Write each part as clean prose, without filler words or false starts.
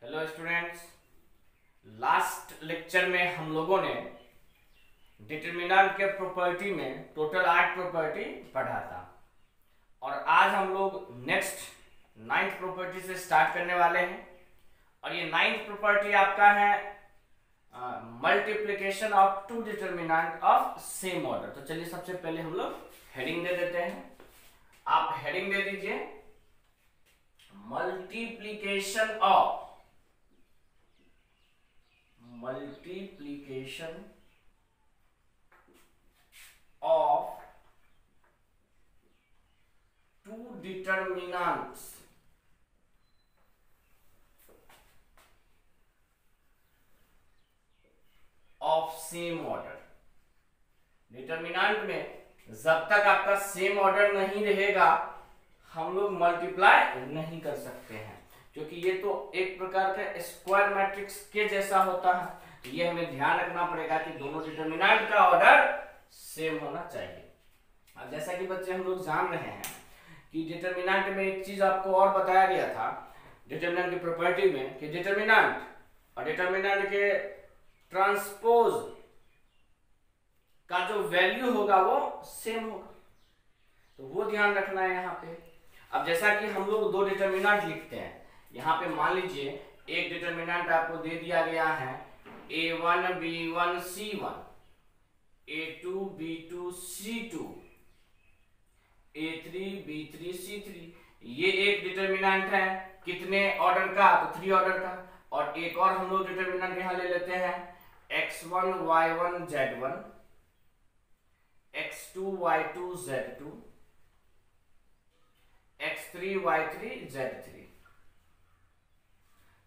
Hello students, last lecture में हम लोगों ने डिटरमिनेंट के प्रॉपर्टी में टोटल 8 प्रॉपर्टी पढ़ा था और आज हम लोग नेक्स्ट 9th प्रॉपर्टी से स्टार्ट करने वाले हैं। और ये 9th प्रॉपर्टी आपका है multiplication of two determinant of same order. तो चलिए सबसे पहले हम लोग हेडिंग दे देते हैं। आप हेडिंग दे दीजिए multiplication of two determinants of same order। Determinant में जब तक आपका सेम ऑर्डर नहीं रहेगा हम लोग मल्टीप्लाई नहीं कर सकते हैं, क्योंकि ये तो एक प्रकार का स्क्वायर मैट्रिक्स के जैसा होता है। तो ये हमें ध्यान रखना पड़ेगा कि दोनों डिटरमिनेंट का ऑर्डर सेम होना चाहिए। अब जैसा कि बच्चे हम लोग जान रहे हैं कि डिटरमिनेंट में एक चीज आपको और बताया गया था डिटरमिनेंट की प्रॉपर्टी में कि डिटरमिनेंट और डिटरमिनेंट के ट्रांसपोज का जो वैल्यू होगा वो सेम होगा, तो वो ध्यान रखना है यहाँ पे। अब जैसा कि हम लोग दो डिटरमिनेंट लिखते हैं, यहाँ पे मान लीजिए एक डिटरमिनेंट आपको दे दिया गया है a1 b1 c1, a2 b2 c2, a3 b3 c3। ये एक डिटरमिनेंट है कितने ऑर्डर का? तो 3 ऑर्डर का। और एक और हम लोग डिटरमिनेंट यहाँ ले लेते हैं x1 y1 z1, x2 y2 z2, x3 y3 z3।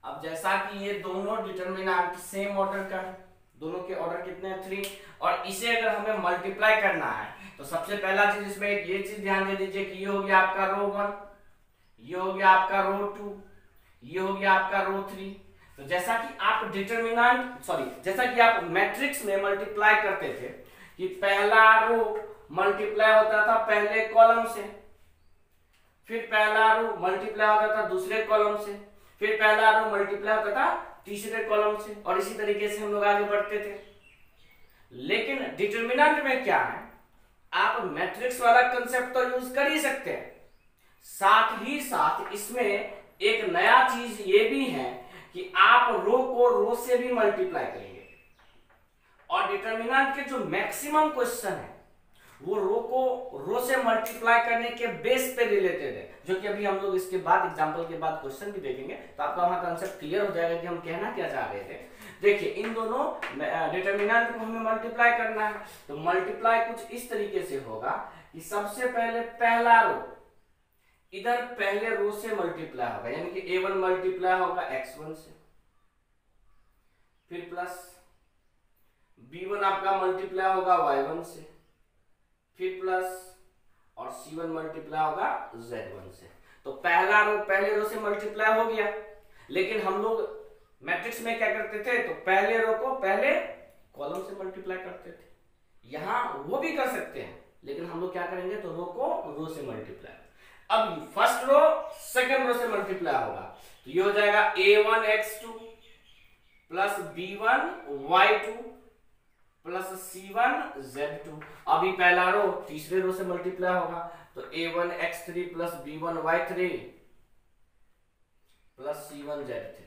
अब जैसा कि ये दोनों डिटरमिनेंट सेम ऑर्डर का है, दोनों के ऑर्डर कितने हैं 3, और इसे अगर हमें मल्टीप्लाई करना है तो सबसे पहला चीज इसमें ये चीज ध्यान दे दीजिए कि ये हो गया आपका रो 1, ये हो गया आपका रो 2, ये हो गया आपका रो 3। तो जैसा कि आप जैसा कि आप मैट्रिक्स में मल्टीप्लाई करते थे कि पहला रो मल्टीप्लाई होता था पहले कॉलम से, फिर पहला रो मल्टीप्लाई होता था दूसरे कॉलम से, फिर पहला रो मल्टीप्लाई होता था तीसरे कॉलम से, और इसी तरीके से हम लोग आगे बढ़ते थे। लेकिन डिटरमिनेंट में क्या है, आप मैट्रिक्स वाला कंसेप्ट तो यूज कर ही सकते हैं, साथ ही साथ इसमें एक नया चीज ये भी है कि आप रो को रो से भी मल्टीप्लाई करेंगे। और डिटरमिनेंट के जो मैक्सिमम क्वेश्चन है वो रो को रो से मल्टीप्लाई करने के बेस पे रिलेटेड है, जो कि अभी हम लोग इसके बाद एग्जांपल के बाद क्वेश्चन भी देखेंगे, तो आपका वहां कांसेप्ट क्लियर हो जाएगा कि हम कहना क्या चाह रहे थे। देखिए इन दोनों डिटरमिनेंट को हमें मल्टीप्लाई करना है, तो मल्टीप्लाई कुछ इस तरीके से होगा कि सबसे पहले पहला रो इधर पहले रो से मल्टीप्लाई होगा, यानी कि a1 मल्टीप्लाई होगा x1 से, फिर प्लस b1 आपका मल्टीप्लाई होगा y1 से, फिर प्लस और c1 मल्टीप्लाई होगा z1 से। तो पहला रो पहले रो से मल्टीप्लाई हो गया, लेकिन हम लोग मैट्रिक्स में क्या करते थे, तो पहले रो को पहले कॉलम से मल्टीप्लाई करते थे। यहां वो भी कर सकते हैं, लेकिन हम लोग क्या करेंगे, तो रो को रो से मल्टीप्लाई। अब फर्स्ट रो सेकंड रो से मल्टीप्लाई होगा, तो ये हो जाएगा a1 x2 plus b1 y2 plus c1 z2। अभी पहला रो तीसरे रो से मल्टीप्लाई होगा, तो a1 x3 plus b1 y3 plus c1 z3।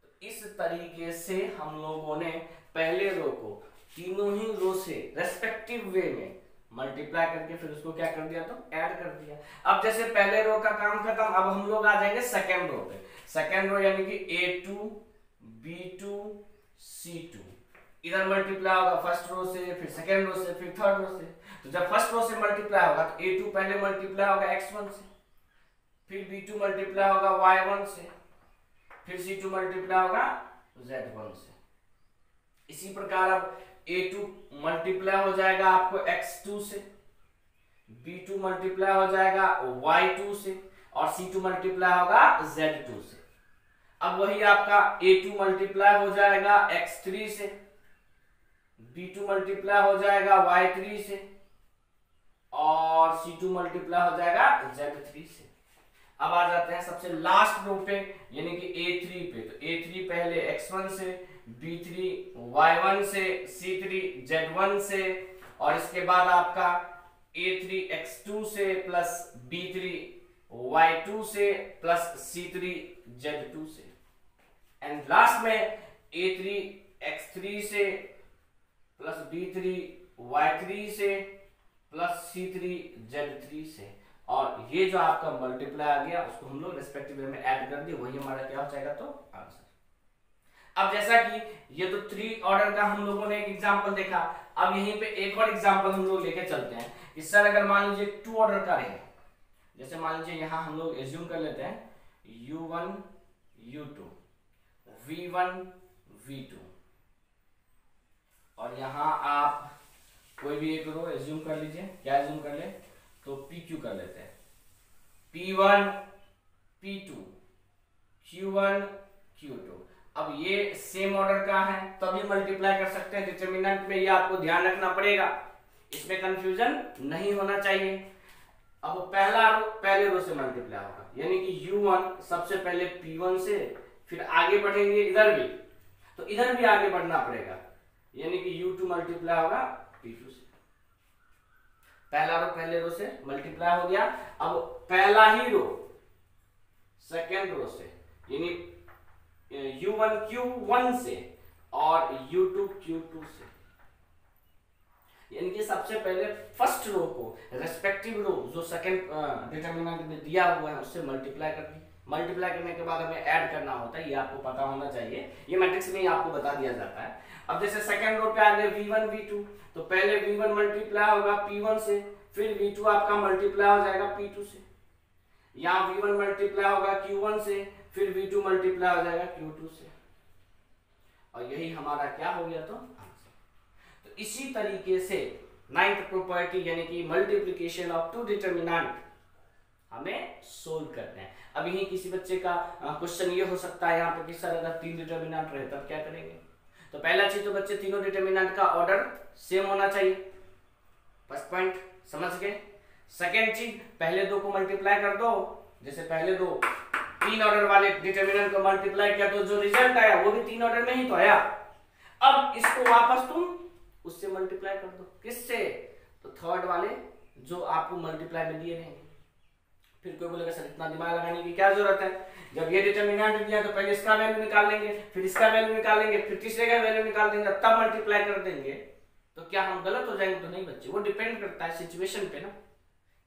तो इस तरीके से हम लोगों ने पहले रो को तीनों ही रो से रेस्पेक्टिव वे में मल्टीप्लाई करके फिर उसको क्या कर दिया, तो ऐड कर दिया। अब जैसे पहले रो का काम खत्म, अब हम लोग आ जाएंगे सेकेंड रो पे। सेकेंड रो यानी कि a2 b2 c2, इधर मल्टीप्लाई होगा फर्स्ट रो से, फिर सेकेंड रो से, फिर थर्ड रो से। तो जब फर्स्ट रो से मल्टीप्लाई होगा तो a2 पहले मल्टीप्लाई होगा x1 से, फिर b2 मल्टीप्लाई होगा y1 से, फिर c2 मल्टीप्लाई होगा z1 से। इसी प्रकार अब a2 मल्टीप्लाई हो जाएगा आपको x2 से, b2 मल्टीप्लाई हो जाएगा y2 से, और c2 मल्टीप्लाई होगा z2 से। अब वही आपका a2 मल्टीप्लाई हो जाएगा x3 से, b2 मल्टीप्लाई हो जाएगा y3 से, और c2 मल्टीप्लाई हो जाएगा z3 से। अब आ जाते हैं सबसे लास्ट रो पे यानी कि A3 पे। तो A3 पहले x1 से, B3 y1 से, C3 z1 से, और इसके बाद आपका A3 x2 से प्लस B3 y2 से प्लस C3 z2 से, एंड लास्ट में A3 x3 से प्लस B3 y3 से प्लस C3 z3 से। और ये जो आपका मल्टीप्लाई आ गया उसको हम लोग रेस्पेक्टिव वे में ऐड कर दिए, वही हमारा क्या हो जाएगा तो आंसर। अब जैसा कि ये तो 3 ऑर्डर का हम लोगों ने एक एग्जांपल देखा, अब यहीं पे एक और एग्जांपल हम लोग लेके चलते हैं। इस सर अगर मान लीजिए 2 ऑर्डर का रहे, जैसे मान लीजिए यहां हम लोग एज्यूम कर लेते हैं u1 u2 v1 v2, और यहां आप कोई भी एक रो एज्यूम कर लीजिए। क्या एज्यूम कर ले तो PQ कर लेते हैं, P1 P2 Q1 Q2। अब ये सेम ऑर्डर का है तभी मल्टीप्लाई कर सकते हैं डिटरमिनेंट में, ये आपको ध्यान रखना पड़ेगा, इसमें कंफ्यूजन नहीं होना चाहिए। अब पहले रो से मल्टीप्लाई होगा यानी कि U1 सबसे पहले P1 से, फिर आगे बढ़ेंगे इधर भी, तो इधर भी आगे बढ़ना पड़ेगा यानी कि U2 मल्टीप्लाई होगा P2 से। पहला रो पहले रो से मल्टीप्लाई हो गया। अब पहला ही रो सेकेंड रो से यानी U1 Q1 से और U2 Q2 से, यानी कि सबसे पहले फर्स्ट रो को रेस्पेक्टिव रो जो सेकेंड डिटरमिनेंट में दिया हुआ है उससे मल्टीप्लाई कर दी। मल्टीप्लाई करने के बाद हमें ऐड करना होता है, ये आपको पता होना चाहिए, ये मैट्रिक्स में ही आपको बता दिया जाता है। अब जैसे सेकेंड रो पे आ गए V1 V2, तो पहले V1 मल्टीप्लाई होगा P1 से, फिर V2 आपका मल्टीप्लाई हो जाएगा P2 से, यहाँ V1 मल्टीप्लाई होगा Q1 से, फिर V2 मल्टीप्लाई हो जाएगा Q2 से, और यही हमारा क्या हो गया तो आंसर। तो इसी तरीके से 9th प्रॉपर्टी यानी कि मल्टीप्लिकेशन ऑफ 2 डिटरमिनेंट हमें सोल्व करते हैं। अब यही किसी बच्चे का क्वेश्चन ये हो सकता है यहाँ पे कि सर अगर 3 डिटरमिनेंट रहे तब क्या करेंगे। तो पहला चीज तो बच्चे तीनों डिटरमिनेंट का ऑर्डर सेम होना चाहिए, फर्स्ट पॉइंट समझ गए। सेकेंड चीज पहले दो को मल्टीप्लाई कर दो, जैसे पहले दो 3 ऑर्डर वाले डिटरमिनेंट को मल्टीप्लाई किया तो जो रिजल्ट आया वो भी 3 ऑर्डर में ही तो आया। अब इसको वापस तुम उससे मल्टीप्लाई कर दो, किससे तो थर्ड वाले जो आपको मल्टीप्लाई में दिए रहेंगे। फिर कोई बोलेगा सर इतना दिमाग लगाने की क्या जरूरत है, जब ये डिटरमिनेंट दिया तो पहले इसका वैल्यू निकाल लेंगे, फिर इसका वैल्यू निकाल लेंगे, फिर तीसरे का वैल्यू निकाल देंगे, तब मल्टीप्लाई कर देंगे। तो क्या हम गलत हो जाएंगे? तो नहीं बच्चे, वो डिपेंड करता है सिचुएशन पे ना,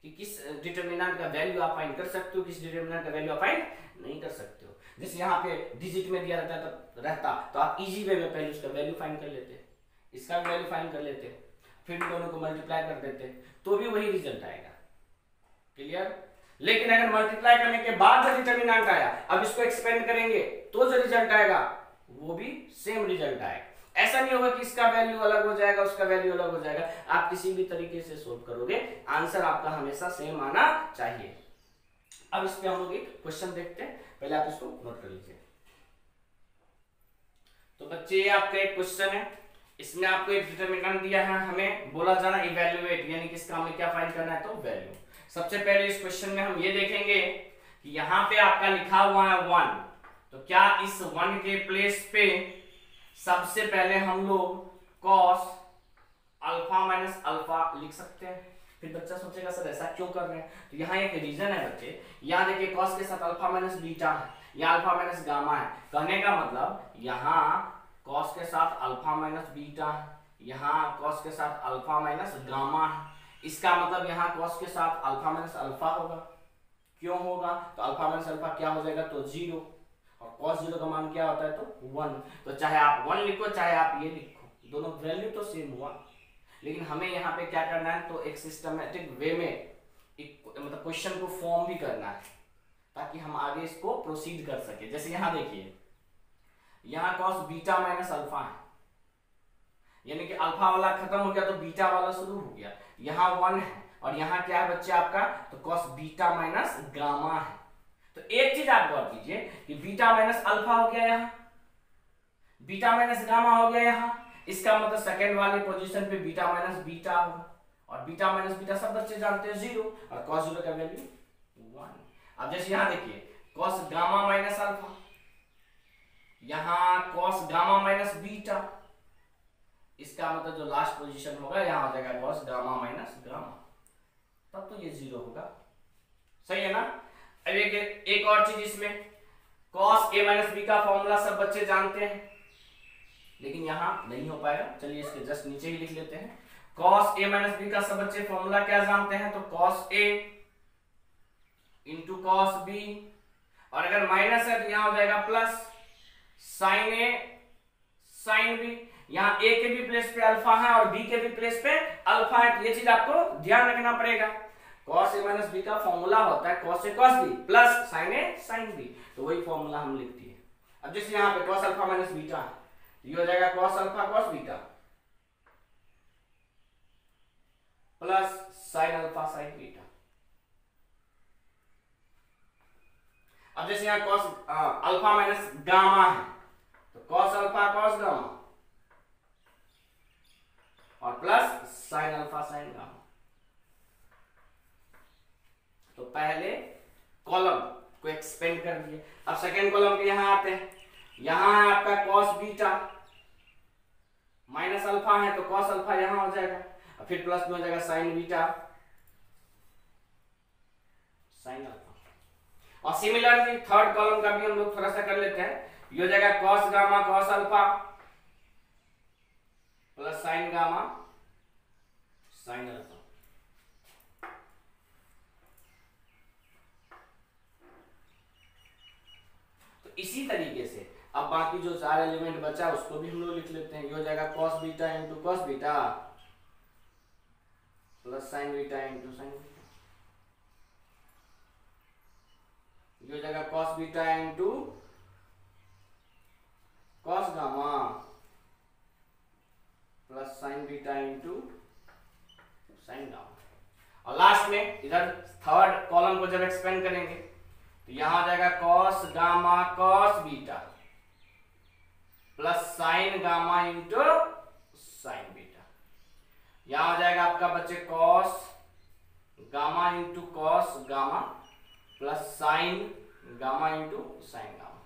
कि किस डिटरमिनेंट का वैल्यू आप फाइंड कर सकते हो, किस डिटरमिनेंट का वैल्यू आप फाइंड नहीं कर सकते हो। जैसे यहाँ पे डिजिट में दिया रहता तो आप इजी वे में पहले उसका वैल्यू फाइंड कर लेते, इसका वैल्यू फाइंड कर लेते, फिर दोनों को मल्टीप्लाई कर देते, तो भी वही रिजल्ट आएगा। क्लियर? लेकिन अगर मल्टीप्लाई करने के बाद जो डिटरमिनेंट आया, अब इसको एक्सपेंड करेंगे तो जो रिजल्ट आएगा वो भी सेम रिजल्ट आएगा। ऐसा नहीं होगा कि इसका वैल्यू अलग हो जाएगा, उसका वैल्यू अलग हो जाएगा। आप किसी भी तरीके से सोल्व करोगे, आंसर आपका हमेशा सेम आना चाहिए। अब इस पे हम लोग एक क्वेश्चन देखते हैं, पहले आप इसको नोट कर लीजिए। तो बच्चे ये आपका एक क्वेश्चन है, इसमें आपको एक डिटरमिनेंट दिया है, हमें बोला जाना इवैल्यूएट, यानी कि इसका हमें क्या फाइंड करना है तो वैल्यू। सबसे पहले इस क्वेश्चन में हम ये देखेंगे कि यहाँ पे आपका लिखा हुआ है 1, तो क्या इस 1 के प्लेस पे सबसे पहले हम लोग cos अल्फा माइनस अल्फा लिख सकते हैं। फिर बच्चा सोचेगा सर ऐसा क्यों कर रहे हैं, तो यहाँ एक रीजन है बच्चे। यहाँ देखिए cos के साथ अल्फा माइनस बीटा है, यहाँ अल्फा माइनस गामा है। कहने का मतलब यहाँ cos के साथ अल्फा माइनस बीटा है, यहाँ cos के साथ अल्फा माइनस गामा है। इसका मतलब यहाँ cos के साथ अल्फा माइनस अल्फा होगा। क्यों होगा? तो अल्फा माइनस अल्फा क्या हो जाएगा तो 0, और cos 0 का मान क्या होता है तो 1। तो चाहे आप 1 लिखो चाहे आप ये लिखो, दोनों वैल्यू तो सेम हुआ। लेकिन हमें यहाँ पे क्या करना है तो एक सिस्टमेटिक वे में एक मतलब क्वेश्चन को फॉर्म भी करना है, ताकि हम आगे इसको प्रोसीड कर सके। जैसे यहाँ देखिए, यहाँ cos बीटा माइनस अल्फा है, यानी कि अल्फा वाला खत्म हो गया तो बीटा वाला शुरू हो गया। यहाँ 1 है और यहाँ क्या है बच्चे आपका तो cos बीटा माइनस गामा है। तो एक चीज आप गौर कीजिए कि बीटा माइनस अल्फा हो गया, यहाँ बीटा माइनस गामा हो गया यहाँ। इसका मतलब सेकेंड वाली पोजीशन पे बीटा माइनस बीटा होगा, और बीटा माइनस बीटा सब बच्चे जानते हैं 0, और cos 0 का वैल्यू 1। अब जैसे यहाँ देखिए कॉस गामा माइनस अल्फा, यहाँ कॉस गामा माइनस बीटा, इसका मतलब जो लास्ट पोजीशन होगा यहाँ हो जाएगा कॉस गामा माइनस गामा, तब तो ये 0 होगा। सही है ना। अब एक और चीज इसमें, कॉस ए माइनस बी का फॉर्मूला सब बच्चे जानते हैं, लेकिन यहां नहीं हो पाएगा। चलिए इसके जस्ट नीचे ही लिख लेते हैं। कॉस ए माइनस बी का सब बच्चे फॉर्मूला क्या जानते हैं, तो cos A into cos B, और अगर माइनस है तो यहां हो जाएगा प्लस साइन ए साइन बी। यहां ए के भी प्लेस पे अल्फा है और बी के भी प्लेस पे अल्फा है, तो ये चीज आपको ध्यान रखना पड़ेगा। कॉस ए माइनस बी का फॉर्मूला होता है cos A cos B plus sign A sine B, तो वही फॉर्मूला हम लिखते हैं। अब जैसे यहाँ पे कॉस अल्फा माइनस बीटा है, ये हो जाएगा cos alpha cos beta plus sine alpha sign beta. अब जैसे यहाँ कॉस अल्फा माइनस गामा है, तो कॉस अल्फा कॉस गामा और plus sine alpha sign gamma. तो पहले कॉलम को एक्सपेंड कर दिए। अब सेकेंड कॉलम के यहां आते हैं, यहां है आपका कॉस बीटा माइनस अल्फा है, तो कॉस अल्फा यहां हो जाएगा, और फिर प्लस में हो जाएगा साइन बीटा साइन अल्फा। और सिमिलरली थर्ड कॉलम का भी हम लोग थोड़ा सा कर लेते हैं, ये हो जाएगा cos gamma cos alpha plus sign gamma sine alpha. तो इसी तरीके से अब बाकी जो 4 एलिमेंट बचा उसको भी हम लोग लिख लेते हैं। ये हो जाएगा cos beta into cos beta plus sign beta into sine beta. ये हो जाएगा cos beta into cos gamma plus sign beta into sine gamma. और लास्ट में इधर थर्ड कॉलम को जब एक्सपेंड करेंगे तो यहां आ जाएगा cos gamma cos beta plus sign gamma into sine beta. यहां आ जाएगा आपका बच्चे cos gamma into cos gamma plus sign gamma into sine gamma.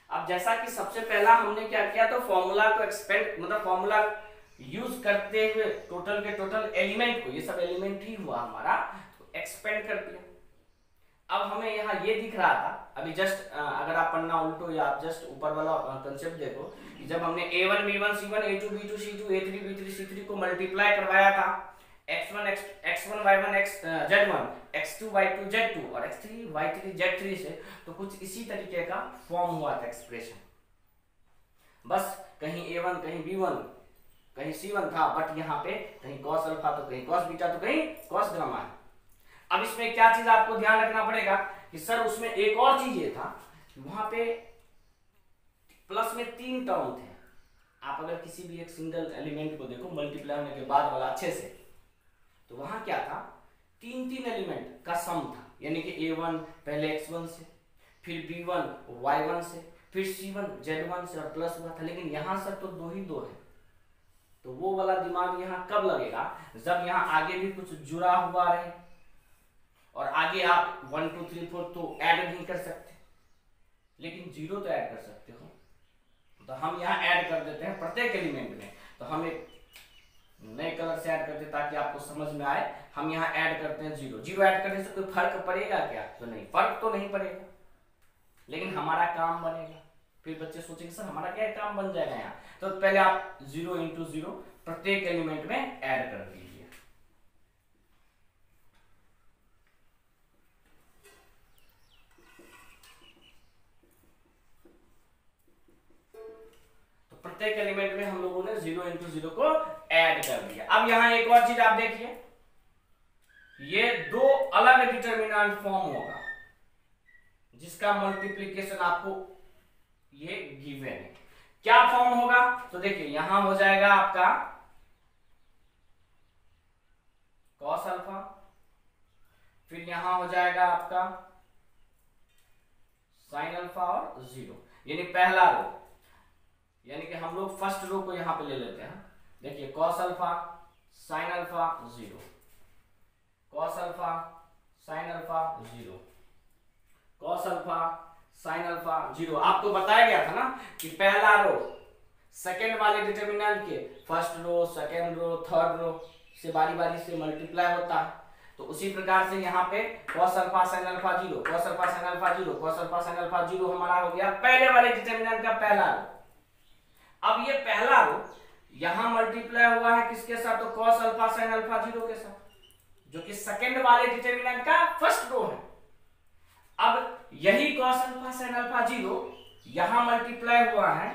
अब जैसा कि सबसे पहला हमने क्या किया, तो फॉर्मूला को एक्सपेंड मतलब फॉर्मूला यूज करते हुए टोटल के टोटल एलिमेंट को, ये सब एलिमेंट ही हुआ हमारा, तो एक्सपेंड कर दिया। अब हमें यहाँ ये दिख रहा था अभी जस्ट, अगर आप पढ़ना उल्टो या आप जस्ट ऊपर वाला कंसेप्ट देखो कि जब हमने a1 b1 c1 a2 b2 c2 a3 b3 c3 को मल्टीप्लाई करवाया था x1 y1 z1 x2 y2 z2 और x3 y3 z3 से, तो कुछ इसी तरीके का फॉर्म हुआ था एक्सप्रेशन। बस कहीं a1 कहीं b1 कहीं c1 था, बट यहाँ पे कहीं cos अल्फा तो कहीं cos बीटा तो कहीं cos गामा है। अब इसमें क्या चीज आपको ध्यान रखना पड़ेगा कि सर उसमें एक और चीज ये था, वहां पे प्लस में 3 टर्म थे। आप अगर किसी भी एक सिंगल एलिमेंट को देखो मल्टीप्लाई होने के बाद वाला अच्छे से, तो वहां क्या था, 3 एलिमेंट का सम था, यानी कि a1 पहले x1 से, फिर b1 y1 से, फिर c1 z1 से और प्लस हुआ था। लेकिन यहां सर तो 2 ही 2 है, तो वो वाला दिमाग यहाँ कब लगेगा, जब यहाँ आगे भी कुछ जुड़ा हुआ रहे और आगे आप 1 2 3 4 तो ऐड नहीं कर सकते, लेकिन 0 तो ऐड कर सकते हो। तो हम यहाँ ऐड कर देते हैं प्रत्येक एलिमेंट में, तो हम एक नए कलर से ऐड करते हैं ताकि आपको समझ में आए। हम यहाँ ऐड करते हैं 0। 0 ऐड करने से कोई फर्क पड़ेगा क्या, तो नहीं, फर्क तो नहीं पड़ेगा, लेकिन हमारा काम बनेगा। फिर बच्चे सोचेंगे सर हमारा क्या काम बन जाएगा यहाँ, तो पहले आप 0 इंटू 0 प्रत्येक एलिमेंट में ऐड कर दीजिए। प्रत्येक एलिमेंट में हम लोगों ने 0 इंटू 0 को ऐड कर दिया। अब यहां एक और चीज आप देखिए, ये 2 अलग डिटरमिनेंट फॉर्म होगा जिसका मल्टीप्लिकेशन आपको ये गिवन है। क्या फॉर्म होगा, तो देखिए यहां हो जाएगा आपका cos अल्फा, फिर यहां हो जाएगा आपका sin अल्फा और 0, यानी पहला रो, यानी कि हम लोग फर्स्ट रो को यहां पे ले लेते हैं। देखिए cos alpha sin alpha 0, cos alpha sin alpha 0, cos alpha sine alpha 0। आपको बताया गया था ना कि पहला रो सेकेंड वाले डिटर्मिनेंट के first row, second row, third row से बारी बारी से मल्टीप्लाई होता है। तो उसी प्रकार से यहाँ पे cos alpha sin alpha 0, cos alpha sin alpha 0, cos alpha sin alpha 0 हमारा हो गया पहले वाले डिटर्मिनेंट का पहला रो। अब ये पहला रो यहाँ मल्टीप्लाई हुआ है किसके साथ? तो cos अल्फा sin अल्फा 0 के साथ, जो कि सेकेंड वाले डिटर्मिनेंट का फर्स्ट रो है। अब यही cos अल्फा sin अल्फा 0 यहाँ मल्टीप्लाई हुआ है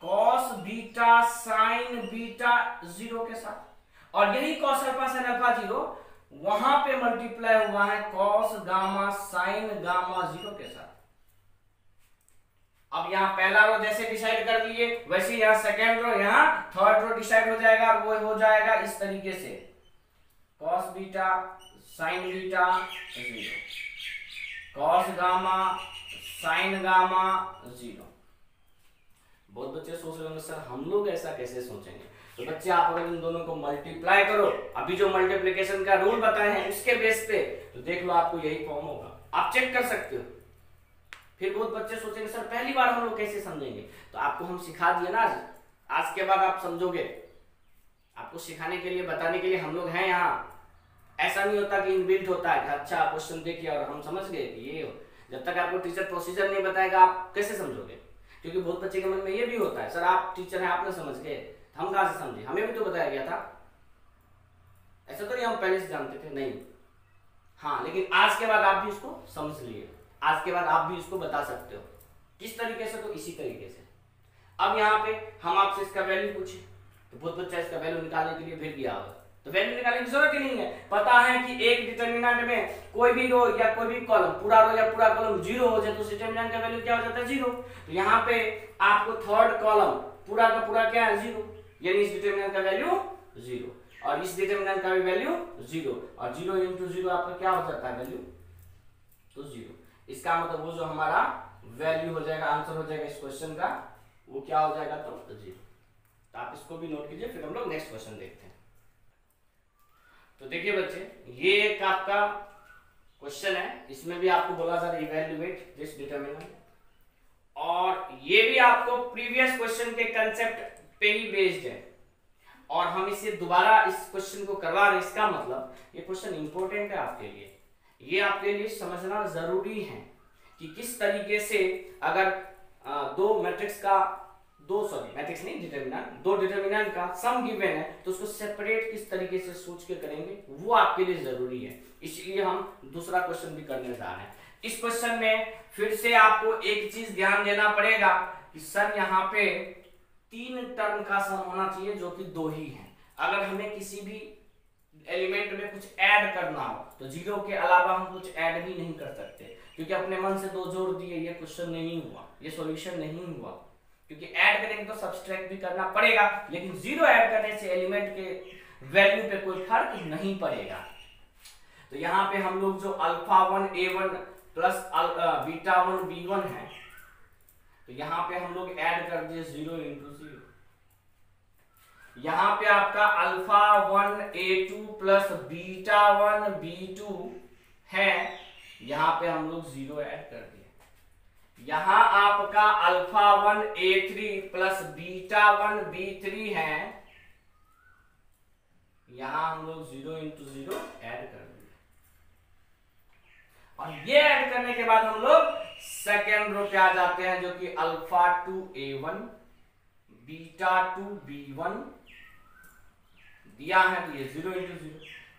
cos बीटा sin बीटा 0 के साथ, और यही cos अल्फा sin अल्फा 0 वहां पे मल्टीप्लाई हुआ है cos गामा sin गामा 0 के साथ। अब यहाँ पहला रो जैसे डिसाइड कर लिए वैसे यहाँ सेकेंड रो, यहाँ थर्ड रो डिसाइड हो जाएगा, वो हो जाएगा इस तरीके से cos beta sin beta 0, cos gamma sin gamma 0। बहुत बच्चे सोच रहे होंगे सर हम लोग ऐसा कैसे सोचेंगे? तो बच्चे आप अगर इन दोनों को मल्टीप्लाई करो, अभी जो मल्टीप्लिकेशन का रूल बताए हैं उसके बेस पे, तो देख लो आपको यही फॉर्म होगा, आप चेक कर सकते हो। फिर बहुत बच्चे सोचेंगे सर पहली बार हम लोग कैसे समझेंगे? तो आपको हम सिखा दिए ना, आज के बाद आप समझोगे। आपको सिखाने के लिए, बताने के लिए हम लोग हैं यहाँ। ऐसा नहीं होता कि इनबिल्ट होता है अच्छा क्वेश्चन देखिए और हम समझ गए कि ये हो। जब तक आपको टीचर प्रोसीजर नहीं बताएगा आप कैसे समझोगे? क्योंकि बहुत बच्चे के मन में ये भी होता है सर आप टीचर हैं आपने समझ गए, हम कहाँ से समझे, हमें भी तो बताया गया था। ऐसा तो नहीं हम पहले से जानते थे, नहीं। हाँ, लेकिन आज के बाद आप भी इसको समझ लिए, आज के बाद आप भी इसको बता सकते हो। किस तरीके से? तो इसी तरीके से। अब यहाँ पे हम आपसे इसका वैल्यू पूछे तो बहुत बच्चा इसका वैल्यू निकालने के लिए फिर दिया होगा, तो वैल्यू निकालने की जरूरत ही नहीं है। पता है कि एक डिटर्मिनेंट में कोई भी रो या कोई भी कॉलम, पूरा रो या पूरा कॉलम 0 हो जाए तो डिटर्मिनेंट का वैल्यू क्या हो जाता है? 0। तो यहाँ पे आपको थर्ड कॉलम पूरा का पूरा क्या है? 0, यानी इस डिटर्मिनेंट का वैल्यू 0 और इस डिटर्मिनेंट का भी वैल्यू 0, और 0 इंटू 0 आपका क्या हो जाता है वैल्यू? तो 0। इसका मतलब वो जो हमारा वैल्यू हो जाएगा, आंसर हो जाएगा इस क्वेश्चन का, वो क्या हो जाएगा? तो 0। तो आप इसको भी नोट कीजिए, फिर हम लोग नेक्स्ट क्वेश्चन देखते हैं। तो देखिए बच्चे, ये एक आपका क्वेश्चन है, इसमें भी आपको बोला जा रहा है इवैल्यूएट दिस डिटरमिनेंट, और ये भी आपको प्रीवियस क्वेश्चन के कंसेप्ट पे ही बेस्ड है, और हम इसे दोबारा इस क्वेश्चन को करवा रहे हैं। इसका मतलब ये क्वेश्चन इंपॉर्टेंट है आपके लिए, ये आपके लिए समझना जरूरी है कि किस तरीके से अगर दो मैट्रिक्स का मैट्रिक्स नहीं डिटरमिनेंट, दो डिटरमिनेंट का सम गिवन है तो उसको सेपरेट किस तरीके से सोच के करेंगे, वो आपके लिए जरूरी है। इसलिए हम दूसरा क्वेश्चन भी करने जा रहे हैं। इस क्वेश्चन में फिर से आपको एक चीज ध्यान देना पड़ेगा कि सर यहाँ पे 3 टर्म का सम होना चाहिए जो कि 2 ही है। अगर हमें किसी भी एलिमेंट में कुछ ऐड करना हो तो 0 के अलावा हम कुछ ऐड भी नहीं कर सकते, क्योंकि अपने मन से 2 जोड़ दिए, ये क्वेश्चन नहीं हुआ, ये सॉल्यूशन नहीं हुआ। क्योंकि ऐड करेंगे तो सब्सट्रैक्ट भी करना पड़ेगा, लेकिन 0 ऐड करने से एलिमेंट के वैल्यू पे कोई फर्क नहीं पड़ेगा। तो यहाँ पे हम लोग जो alpha 1 a1 plus beta 1 b1 है, तो यहाँ पे हम लोग ऐड कर दिए 0 इंटू 0। यहाँ पे आपका alpha 1 a2 plus beta 1 b2 है, यहाँ पे हम लोग 0 ऐड कर दिए। यहां आपका alpha 1 a3 plus beta 1 b3 है, यहां हम लोग 0 इंटू 0 ऐड कर देंगे, और ये ऐड करने के बाद हम लोग सेकेंड रो पे आ जाते हैं, जो कि अल्फा 2 a1 बीटा 2 b1 दिया है, तो ये 0 इंटू 0।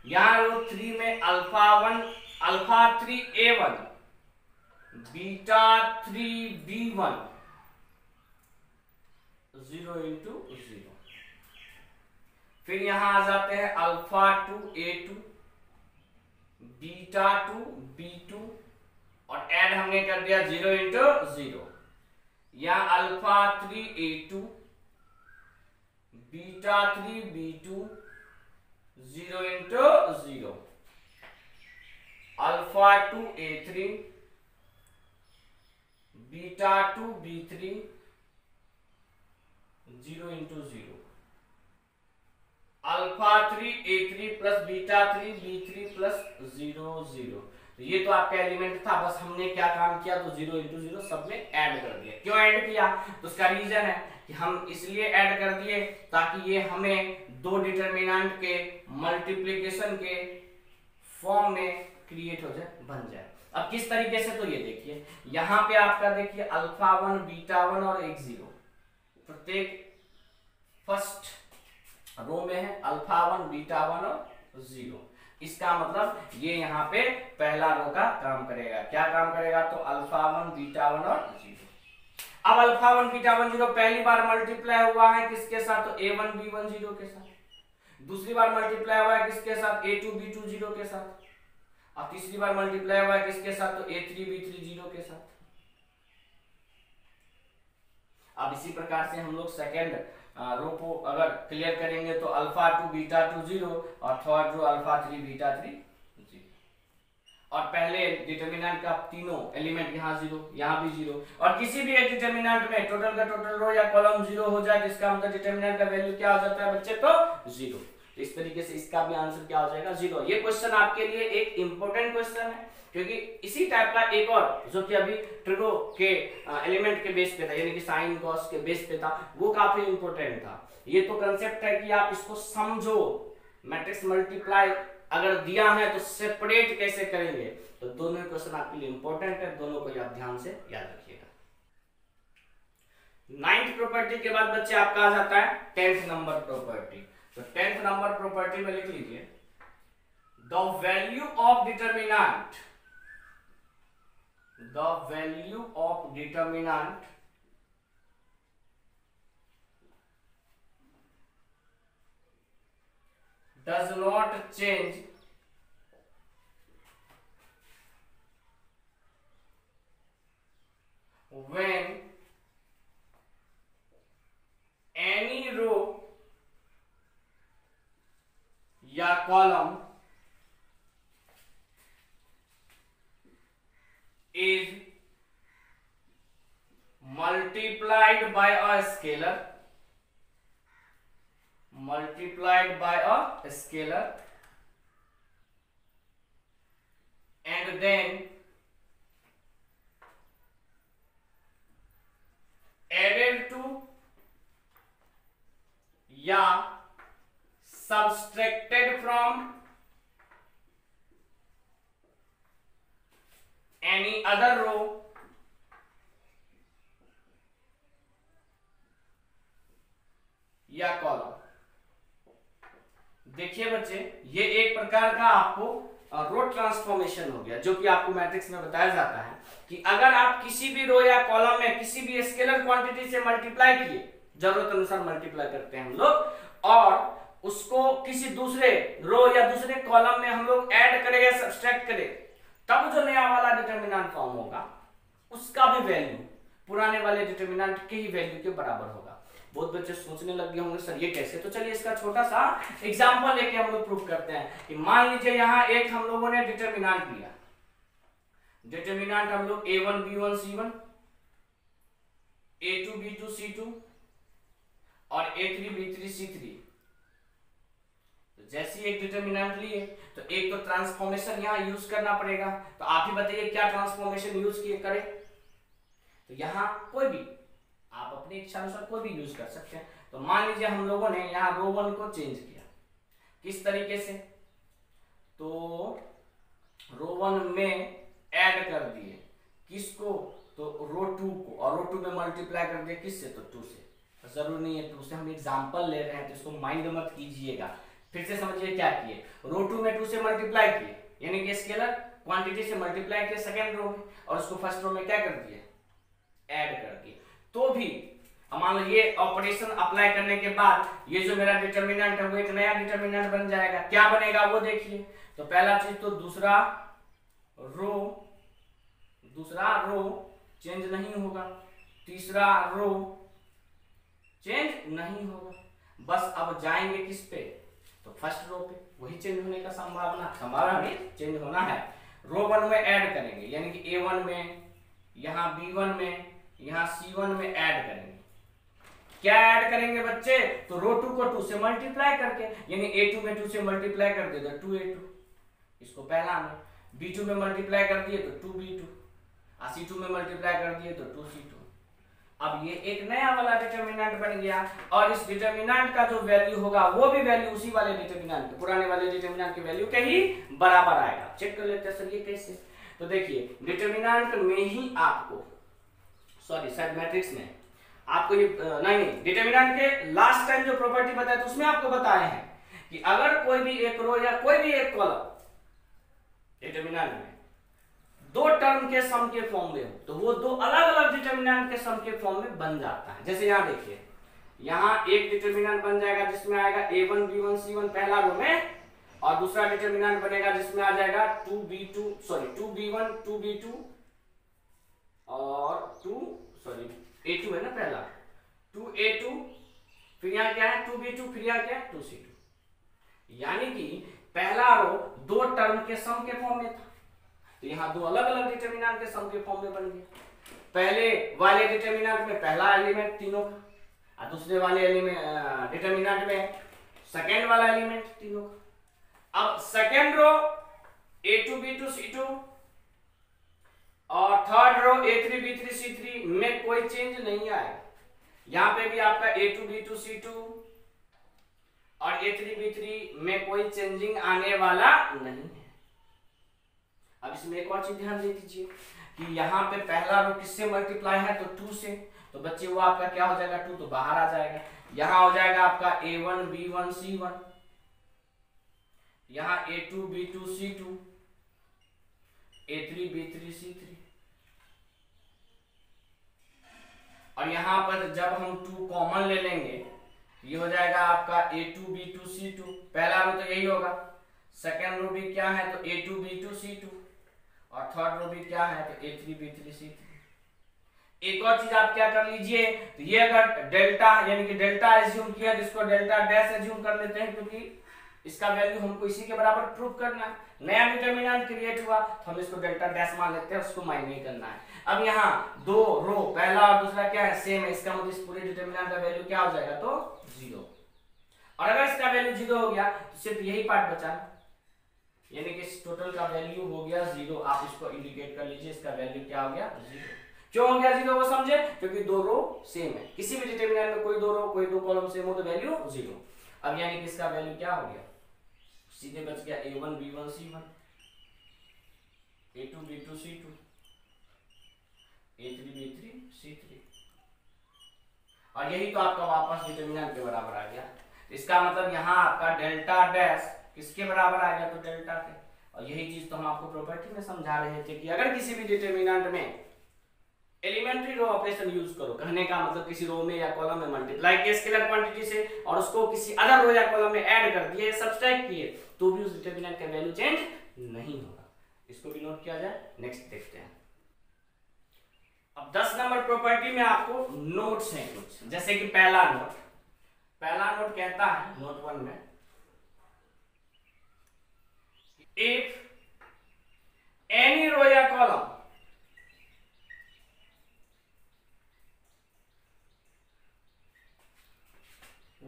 यहां रो 3 में alpha 3 a1 beta 3 b1 0 into 0। फिर यहां आ जाते हैं अल्फा 2 a2 बीटा 2 b2, और ऐड हमने कर दिया 0 इंटू 0। यहां alpha 3 a2 beta 3 b2 0 into 0। Alpha 2 a3 beta 2 b3 0 into 0। Alpha 3 a3 plus beta 3 b3 plus 0 0। तो ये तो आपका एलिमेंट था, बस हमने क्या काम किया, तो 0 इंटू 0 सब में ऐड कर दिया। क्यों ऐड किया, तो उसका रीजन है कि हम इसलिए ऐड कर दिए ताकि ये हमें दो डिटरमिनेंट के मल्टीप्लिकेशन के फॉर्म में क्रिएट हो जाए, बन जाए। अब किस तरीके से, तो ये देखिए यहाँ पे आपका देखिए अल्फा 1 बीटा 1 और एक 0 प्रत्येक फर्स्ट रो में है, अल्फा 1 बीटा 1 और 0। इसका मतलब ये यहाँ पे पहला रो का काम करेगा। क्या काम करेगा, तो अल्फा 1 बीटा 1 और 0। अब अल्फा 1 बीटा 1 0 पहली बार मल्टीप्लाई हुआ है किसके साथ, तो a1 b1 0 के साथ। दूसरी बार मल्टीप्लाई हुआ है किसके साथ, a2 b2 0 के साथ। अब तीसरी बार मल्टीप्लाई हुआ है किसके साथ, तो a3 b3 0 के साथ। अब इसी प्रकार से हम लोग सेकेंड रो को अगर क्लियर करेंगे तो अल्फा 2 बीटा 2 0 और थर्ड रो अल्फा 3 बीटा 3 0। और पहले डिटरमिनेंट का तीनों एलिमेंट यहाँ 0 यहाँ भी 0, और किसी भी एक डिटरमिनेंट में टोटल का टोटल रो या कॉलम 0 हो जाए जिसका मतलब डिटरमिनेंट का वैल्यू क्या हो जाता है बच्चे, तो 0। तो इस तरीके से इसका भी आंसर क्या हो जाएगा, 0। ये क्वेश्चन आपके लिए एक इंपॉर्टेंट क्वेश्चन है, क्योंकि इसी टाइप का एक और जो कि अभी ट्रिगो के एलिमेंट के बेस पे था, यानी कि साइन कॉस के बेस पे था, वो काफी इंपॉर्टेंट था। ये तो कंसेप्ट है कि आप इसको समझो, मैट्रिक्स मल्टीप्लाई अगर दिया है तो सेपरेट कैसे करेंगे। तो दोनों क्वेश्चन आपके लिए इंपॉर्टेंट है, दोनों को आप ध्यान से याद रखिएगा। 9th प्रॉपर्टी के बाद बच्चे आपका आ जाता है 10th नंबर प्रॉपर्टी। तो 10th नंबर प्रॉपर्टी में लिख लीजिए, the value of determinant, the value of determinant does not change when any row या column is multiplied by a scalar, multiplied by a scalar, and then added to या subtracted from any other row या column. देखिए बच्चे, ये एक प्रकार का आपको रो ट्रांसफॉर्मेशन हो गया, जो कि आपको मैट्रिक्स में बताया जाता है कि अगर आप किसी भी रो या कॉलम में किसी भी स्केलर क्वांटिटी से मल्टीप्लाई किए, जरूरत अनुसार मल्टीप्लाई करते हैं हम लोग, और उसको किसी दूसरे रो या दूसरे कॉलम में हम लोग ऐड करें या सब्सट्रैक्ट करें, तब जो नया वाला डिटरमिनेंट फॉर्म होगा उसका भी वैल्यू पुराने वाले डिटरमिनेंट के ही वैल्यू के बराबर होगा। बहुत बच्चे सोचने लग गए होंगे सर ये कैसे, तो चलिए इसका छोटा सा एग्जांपल लेके हम लोग प्रूव करते हैं कि मान लीजिए यहाँ एक हम लोगों ने डिटरमिनेंट लिया, डिटरमिनेंट हम लोग a1 b1 c1, a2 b2 c2 और a3 b3 c3। तो जैसे एक डिटरमिनेंट लिए तो एक तो ट्रांसफॉर्मेशन यहाँ यूज करना पड़ेगा। तो आप ही बताइए क्या ट्रांसफॉर्मेशन यूज किए करें। तो यहाँ कोई भी आप अपनी इच्छा अनुसार कोई भी यूज कर सकते हैं। तो मान लीजिए हम लोगों ने यहाँ रो 1 को चेंज किया, किस तरीके से, तो रो 1 में ऐड कर दिए किसको, तो रो 2 को, और रो 2 में मल्टीप्लाई कर दिया किससे, तो 2 से। जरूरी नहीं है 2 से, हम एग्जांपल ले रहे हैं तो इसको माइंड मत कीजिएगा, फिर से समझिए क्या किए। रो 2 में 2 से मल्टीप्लाई किए, यानी कि स्केलर क्वांटिटी से मल्टीप्लाई किए सेकंड रो में, और उसको फर्स्ट रो में क्या कर दिए, ऐड कर दिए। तो भी मान लो ये ऑपरेशन अप्लाई करने के बाद ये जो मेरा डिटरमिनेंट है वो एक नया डिटरमिनेंट बन जाएगा। क्या बनेगा वो देखिए। तो पहला चीज तो दूसरा रो चेंज नहीं होगा, तीसरा रो चेंज नहीं होगा, बस अब जाएंगे किस पे, तो फर्स्ट रो पे, वही चेंज होने का संभावना भी चेंज होना है। रो 1 में ऐड करेंगे, यानी कि a1 में, यहाँ b1 में, यहाँ c1 में ऐड करेंगे। क्या ऐड करेंगे बच्चे, तो रो 2 को 2 से मल्टीप्लाई करके, यानी a2 में 2 से मल्टीप्लाई कर देगा 2a2, इसको पहला में, B2 में मल्टीप्लाई कर दिए तो 2B2, और C2 में मल्टीप्लाई कर दिए तो 2C2। अब ये एक नया वाला डिटर्मिनेंट बन गया, और इस डिटर्मिनेंट का जो वैल्यू होगा वो भी वैल्यू उसी वाले डिटर्मिनेंट के, पुराने वाले डिटर्मिनेंट के वैल्यू के ही बराबर आएगा। चेक कर लेते हैं सर ये कैसे। तो देखिए डिटर्मिनेंट में ही आपको, सॉरी शायद मैट्रिक्स में आपको ये नहीं, डिटर्मिनेंट के लास्ट टाइम जो प्रॉपर्टी बताया तो उसमें आपको बताए हैं कि अगर कोई भी एक रो या कोई भी एक कॉलम डिटर्मिनेंट में दो टर्म के सम के फॉर्म में हो तो वो दो अलग अलग डिटर्मिनेंट के सम के फॉर्म में बन जाता है। जैसे यहाँ देखिए, यहाँ एक डिटर्मिनेंट बन जाएगा जिसमें आएगा a1 b1 c1 पहला रो में, और दूसरा डिटर्मिनेंट बनेगा जिसमें आ जाएगा 2b2 सॉरी 2b1 2b2 और a2 है ना पहला 2a2, फिर यहाँ क्या है 2b2, फिर यहाँ क्या है 2c2। यानी कि पहला रो दो टर्म के सम के फॉर्म में था, तो यहाँ दो अलग अलग डिटर्मिनेंट के सम के फॉर्म में बन गया। पहले वाले डिटर्मिनेंट में पहला एलिमेंट तीनों का, और दूसरे वाले एलिमेंट डिटर्मिनेंट में सेकेंड वाला एलिमेंट तीनों का। अब second row a2 b2 c2 और third row a3 b3 c3 में कोई चेंज नहीं आएगा। यहां पे भी आपका a2 b2 c2 और a3 b3 में कोई चेंजिंग आने वाला नहीं है। अब इसमें एक और चीज ध्यान दे दीजिए कि यहाँ पे पहला रो किससे मल्टीप्लाई है तो 2 से, तो बच्चे वो आपका क्या हो जाएगा 2 तो बाहर आ जाएगा। यहाँ हो जाएगा आपका a1 b1 c1, यहाँ a2 b2 c2, a3 b3 c3, और यहाँ पर जब हम 2 कॉमन ले लेंगे ये हो जाएगा आपका a2 b2 c2, पहला रो तो यही होगा, सेकेंड रो भी क्या है तो a2 b2 c2, और थर्ड रो भी क्या है तो a3 b3 c3। एक और चीज आप क्या कर लीजिए, तो ये अगर डेल्टा यानी कि डेल्टा एज्यूम किया जिसको डेल्टा डैश एज्यूम कर लेते हैं, क्योंकि इसका वैल्यू हमको इसी के बराबर प्रूव करना है। नया डिटर्मिनेंट क्रिएट हुआ तो हम इसको डेल्टा डैश मान लेते हैं, उसको माइनस नहीं करना है। अब यहाँ दो रो पहला और दूसरा क्या है सेम है, इसका मतलब इस पूरे डिटर्मिनेंट का वैल्यू क्या हो जाएगा तो 0। और अगर इसका वैल्यू 0 हो गया तो सिर्फ यही पार्ट बचा, यानी कि इस टोटल का वैल्यू हो गया 0। आप इसको इंडिकेट कर लीजिए, इसका वैल्यू क्या हो गया 0। क्यों हो गया 0 वो समझे, क्योंकि दो रो सेम है। किसी भी डिटर्मिनेंट में कोई दो रो कोई दो कॉलम सेम हो तो वैल्यू 0। अब यानी कि इसका वैल्यू क्या हो गया, सीधे बच गया a1 b1 c1, a2 b2 c2, a3 b3 c3, और यही तो आपका वापस डिटर्मिनेंट के बराबर आ गया। इसका मतलब यहाँ आपका डेल्टा डैश किसके बराबर आ गया तो डेल्टा के। और यही चीज तो हम आपको प्रॉपर्टी में समझा रहे थे कि अगर किसी भी डिटर्मिनेंट में एलिमेंट्री रो ऑपरेशन यूज करो, कहने का मतलब किसी रो में या कॉलम में मल्टीप्लाई किए स्केलर क्वांटिटी से और उसको किसी अदर रो या कॉलम में ऐड कर दिए सब्सट्रैक्ट किए, तो भी उस डिटर्मिनेंट का वैल्यू चेंज नहीं होगा। इसको भी नोट किया जाए। नेक्स्ट देखते हैं। अब 10 नंबर प्रॉपर्टी में आपको नोट्स हैं कुछ, जैसे कि पहला नोट कहता है नोट 1 में, if any row या column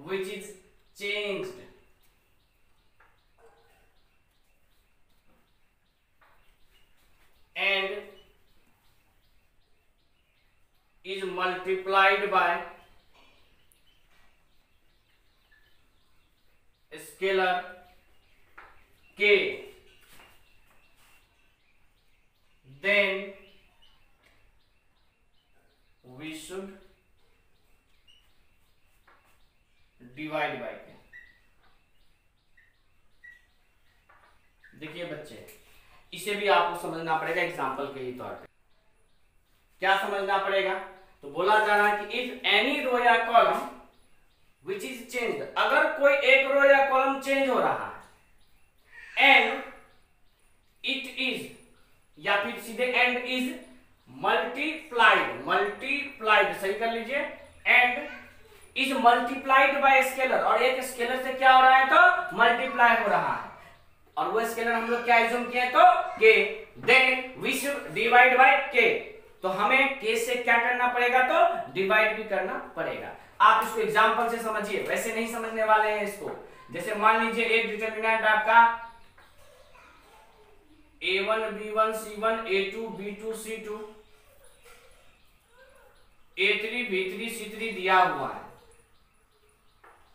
which is changed and is multiplied by scalar k, then we should divide by k। देखिए बच्चे, इसे भी आपको समझना पड़ेगा एग्जाम्पल के ही तौर पे। क्या समझना पड़ेगा, तो बोला जा रहा है कि इफ एनी रो या कॉलम विच इज चेंज, अगर कोई एक रो या कॉलम चेंज हो रहा है एंड इट इज, या फिर सीधे एंड इज मल्टीप्लाइड सही कर लीजिए, and is multiplied by scalar, और एक स्केलर से क्या हो रहा है तो मल्टीप्लाई हो रहा है, और वो स्केलर हम लोग क्या एज्यूम किए तो k, then we should divide by k। तो हमें k से क्या करना पड़ेगा तो डिवाइड भी करना पड़ेगा। आप इसको एग्जांपल से समझिए, वैसे नहीं समझने वाले हैं इसको। जैसे मान लीजिए एक डिटर्मिनेंट आपका A1 B1 C1 A2 B2 C2 A3 B3 C3 दिया हुआ है।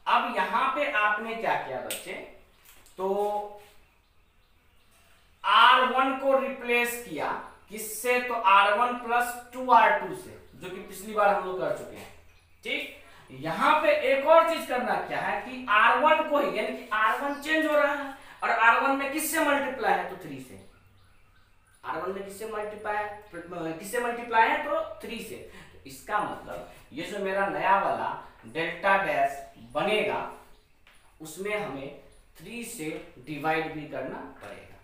अब यहां पे आपने क्या किया बच्चे, तो R1 को रिप्लेस किया किससे, तो R1 प्लस 2R2 से, जो कि पिछली बार हम लोग कर चुके हैं। ठीक, यहां पे एक और चीज करना क्या है कि R1 को ही, यानी कि R1 चेंज हो रहा है और R1 में किससे मल्टीप्लाई है, तो 3 से। R1 में किससे मल्टीप्लाई है, तो 3 से। तो इसका मतलब ये जो मेरा नया वाला डेल्टा डैश बनेगा उसमें हमें 3 से डिवाइड भी करना पड़ेगा,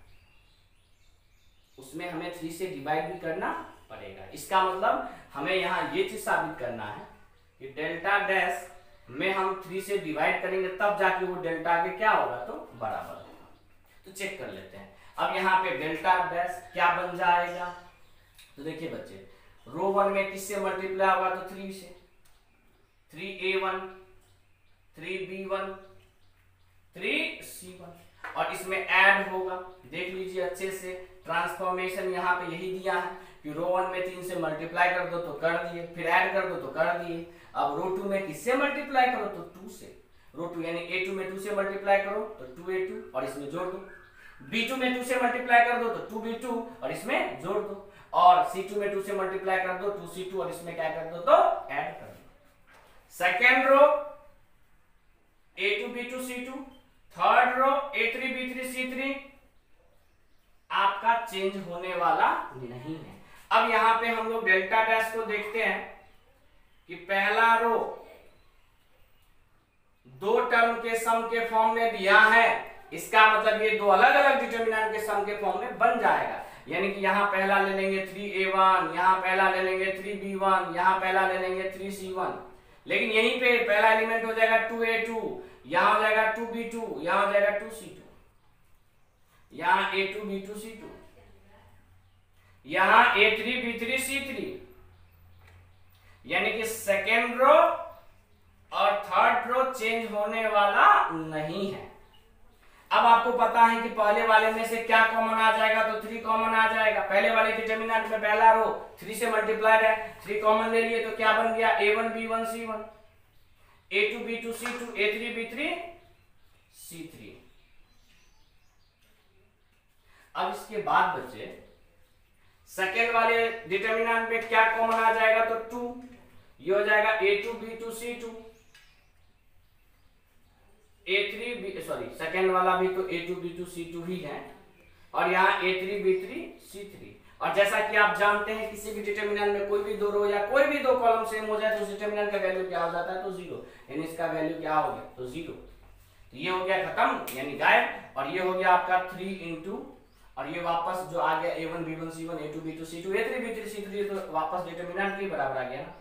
उसमें हमें 3 से डिवाइड भी करना पड़ेगा। इसका मतलब हमें यहां ये चीज साबित करना है कि डेल्टा डैश में हम 3 से डिवाइड करेंगे तब जाके वो डेल्टा आगे क्या होगा, तो बराबर होगा। तो चेक कर लेते हैं। अब यहाँ पे डेल्टा डैश क्या बन जाएगा, तो देखिए बच्चे, रो 1 में किससे मल्टीप्लाई होगा, तो 3 से। 3A1 3B1 3C1 और इसमें ऐड होगा। देख लीजिए अच्छे से, ट्रांसफॉर्मेशन यहाँ पे यही दिया है कि रो 1 में 3 से मल्टीप्लाई कर दो तो कर दिए, फिर ऐड कर दो तो कर दिए। अब रो 2 में किससे मल्टीप्लाई करो, तो 2 से। रो 2 यानी A2 में 2 से मल्टीप्लाई करो तो 2A2 और इसमें जोड़ दो। B2 में 2 से मल्टीप्लाई कर दो तो 2B2 और इसमें जोड़ दो। और C2 में 2 से मल्टीप्लाई कर दो 2C2 और इसमें क्या कर दो, तो ऐड कर दो। Second row A2 B2 C2, third row A3 B3 C3 आपका चेंज होने वाला नहीं है। अब यहां पे हम लोग डेल्टा डैश को देखते हैं कि पहला रो 2 टर्म के सम के फॉर्म में दिया है, इसका मतलब ये 2 अलग अलग डिटरमिनेंट के सम के फॉर्म में बन जाएगा। यानी कि यहां पहला ले लेंगे 3A1, यहां पहला ले लेंगे 3B1, यहां पहला ले लेंगे 3C1, लेकिन यहीं पे पहला एलिमेंट हो जाएगा 2A2, यहां हो जाएगा 2B2, यहां हो जाएगा 2C2, यहां A2 B2 C2, यहां A3 B3 C3, यानी कि सेकेंड रो और थर्ड रो चेंज होने वाला नहीं है। अब आपको पता है कि पहले वाले में से क्या कॉमन आ जाएगा, तो 3 कॉमन आ जाएगा। पहले वाले डिटरमिनेंट में पहला रो 3 से मल्टीप्लाइड है, 3 कॉमन ले लिए तो क्या बन गया, A1 B1 C1, A2 B2 C2, A3 B3 C3। अब इसके बाद बच्चे सेकेंड वाले डिटरमिनेंट में क्या कॉमन आ जाएगा, तो 2, ये हो जाएगा A2 B2 C2, सेकेंड वाला भी तो A2 B2 C2 ही है और यहाँ A3 B3 C3। और जैसा कि आप जानते हैं किसी भी डिटरमिनेंट में कोई भी 2 रो या कोई भी 2 कॉलम सेम हो जाए तो उस डिटरमिनेंट का वैल्यू क्या हो जाता है, तो 0, यानी इसका वैल्यू क्या हो गया, तो 0। तो ये हो गया खत्म, यानी गायब। और ये हो गया आपका 3 इंटू, और ये वापस जो आ गया A1 B1 C1 A2 B2 C2 A3 B3 C3, तो वापस डिटरमिनेंट के बराबर आ गया ना।